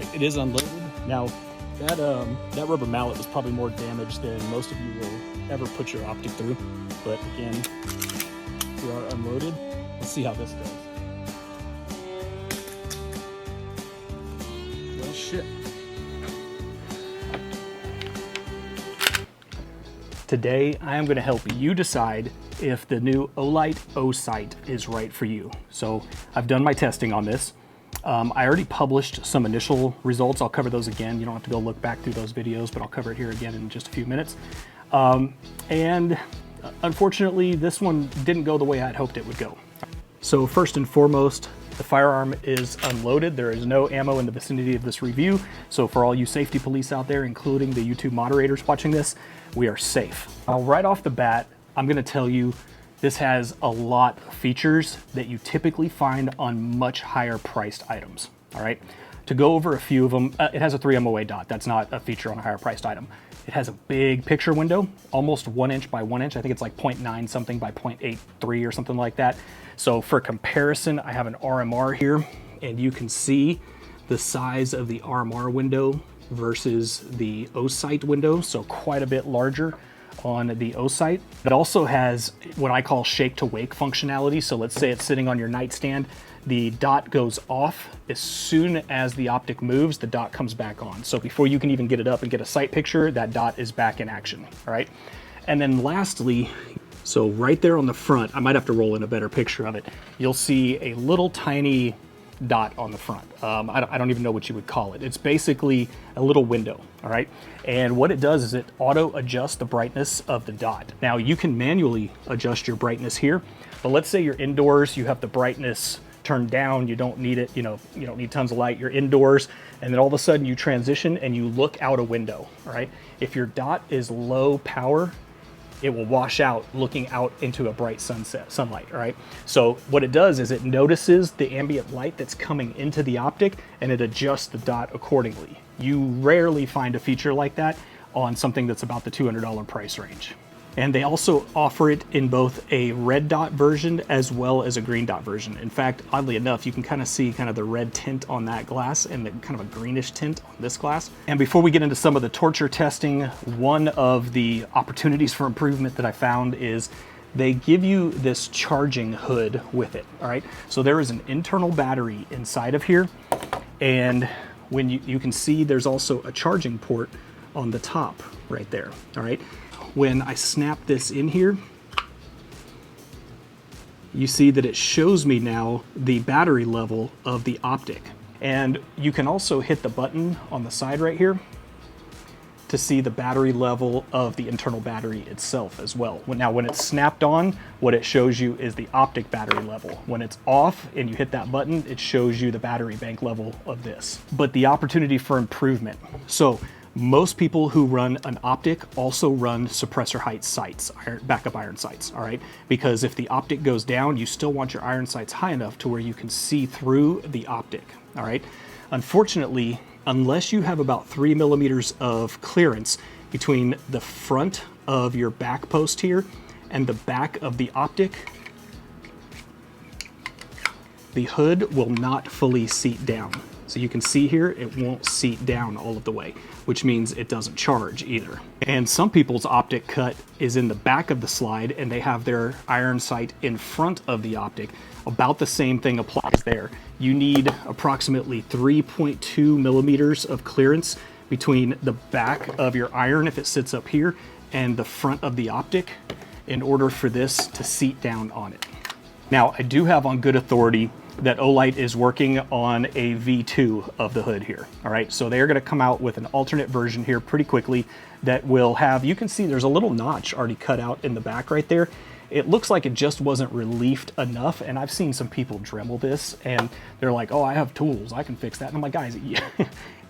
right, it is unloaded. Now, that rubber mallet was probably more damaged than most of you will ever put your optic through. But again, we are unloaded. Let's see how this goes. Well, shit. Today, I am going to help you decide if the new Olight Osight is right for you. So I've done my testing on this. I already published some initial results. I'll cover those again. You don't have to go look back through those videos, but I'll cover it here again in just a few minutes. And unfortunately, this one didn't go the way I'd hoped it would go. So first and foremost, the firearm is unloaded. There is no ammo in the vicinity of this review. So for all you safety police out there, including the YouTube moderators watching this, we are safe. Now, right off the bat, I'm gonna tell you, this has a lot of features that you typically find on much higher priced items, all right? To go over a few of them, it has a 3 MOA dot. That's not a feature on a higher priced item. It has a big picture window, almost 1 inch by 1 inch. I think it's like 0.9 something by 0.83 or something like that. So for comparison, I have an RMR here, and you can see the size of the RMR window versus the Osight window, so quite a bit larger on the Osight. It also has what I call shake to wake functionality. So let's say it's sitting on your nightstand, the dot goes off. As soon as the optic moves, the dot comes back on. So before you can even get it up and get a sight picture, that dot is back in action, all right? And then lastly, so right there on the front, I might have to roll in a better picture of it. You'll see a little tiny dot on the front. I don't even know what you would call it. It's basically a little window, all right? And what it does is it auto adjusts the brightness of the dot. Now you can manually adjust your brightness here, but let's say you're indoors, you have the brightness turned down, you don't need it, you don't need tons of light, you're indoors, and then all of a sudden you transition and you look out a window, all right? If your dot is low power, it will wash out looking out into a bright sunlight, all right? So what it does is it notices the ambient light that's coming into the optic and it adjusts the dot accordingly. You rarely find a feature like that on something that's about the $200 price range. And they also offer it in both a red dot version as well as a green dot version. In fact, oddly enough, you can kind of see kind of the red tint on that glass and the kind of a greenish tint on this glass. And before we get into some of the torture testing, one of the opportunities for improvement that I found is they give you this charging hood with it, all right? So there is an internal battery inside of here, and when you can see there's also a charging port on the top right there, all right? When I snap this in here, you see that it shows me now the battery level of the optic. And you can also hit the button on the side right here to see the battery level of the internal battery itself as well. Now, when it's snapped on, what it shows you is the optic battery level. When it's off and you hit that button, it shows you the battery bank level of this. But the opportunity for improvement. So most people who run an optic also run suppressor height sights, backup iron sights, all right? Because if the optic goes down, you still want your iron sights high enough to where you can see through the optic, all right? Unfortunately, unless you have about 3 millimeters of clearance between the front of your back post here and the back of the optic, the hood will not fully seat down. So you can see here, it won't seat down all of the way, which means it doesn't charge either. And some people's optic cut is in the back of the slide and they have their iron sight in front of the optic. About the same thing applies there. You need approximately 3.2 millimeters of clearance between the back of your iron, if it sits up here, and the front of the optic in order for this to seat down on it. Now, I do have on good authority that Olight is working on a V2 of the hood here, all right? So they're gonna come out with an alternate version here pretty quickly that will have, you can see there's a little notch already cut out in the back right there. It looks like it just wasn't reliefed enough, and I've seen some people Dremel this, and they're like, oh, I have tools, I can fix that. And I'm like, guys,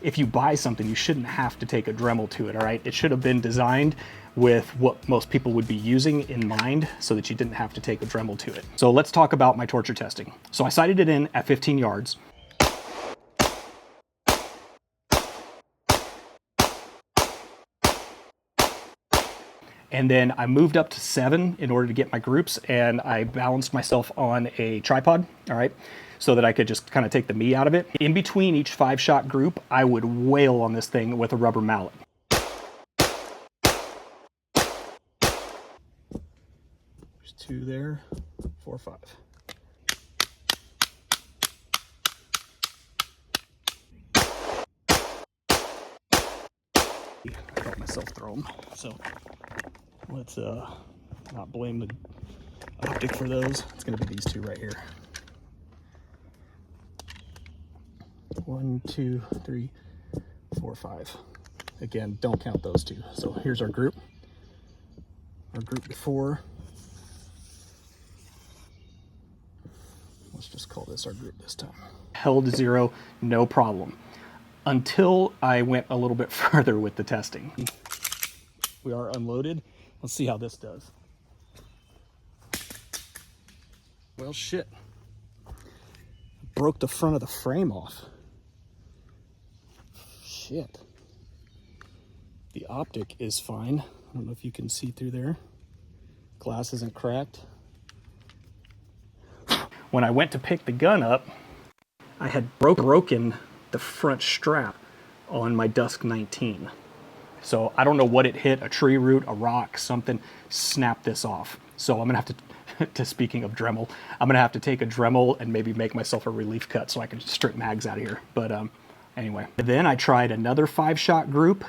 if you buy something, you shouldn't have to take a Dremel to it, all right? It should have been designed with what most people would be using in mind so that you didn't have to take a Dremel to it. So let's talk about my torture testing. So I sighted it in at 15 yards. And then I moved up to 7 in order to get my groups, and I balanced myself on a tripod, all right, so that I could just kind of take the me out of it. In between each 5-shot group, I would wail on this thing with a rubber mallet. There's 2 there, 4, 5. I felt myself throw them, so let's not blame the optic for those. It's going to be these 2 right here. 1, 2, 3, 4, 5. Again, don't count those 2. So here's our group. Our group before. Let's just call this our group this time. Held 0, no problem. Until I went a little bit further with the testing. We are unloaded. Let's see how this does. Well, shit. Broke the front of the frame off. Shit. The optic is fine. I don't know if you can see through there. Glass isn't cracked. When I went to pick the gun up, I had broken the front strap on my Dusk 19. So I don't know what it hit, a tree root, a rock, something, snapped this off. So I'm gonna have to speaking of Dremel, I'm gonna have to take a Dremel and maybe make myself a relief cut so I can strip mags out of here. But anyway, then I tried another 5-shot group.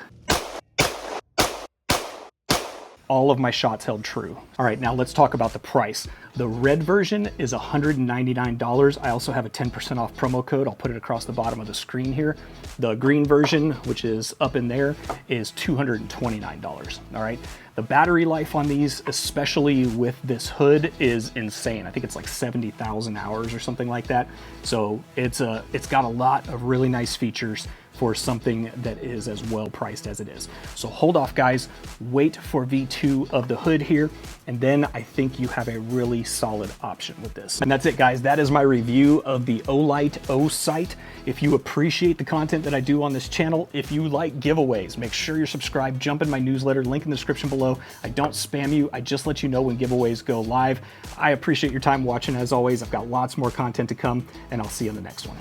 All of my shots held true. All right, now let's talk about the price. The red version is $199. I also have a 10% off promo code. I'll put it across the bottom of the screen here. The green version, which is up in there, is $229, all right? The battery life on these, especially with this hood, is insane. I think it's like 70,000 hours or something like that. So it's got a lot of really nice features for something that is as well priced as it is. So hold off, guys. Wait for V2 of the hood here, and then I think you have a really solid option with this. And that's it, guys. That is my review of the Olight Osight. If you appreciate the content that I do on this channel, if you like giveaways, make sure you're subscribed, jump in my newsletter, link in the description below. I don't spam you, I just let you know when giveaways go live. I appreciate your time watching as always. I've got lots more content to come, and I'll see you in the next one.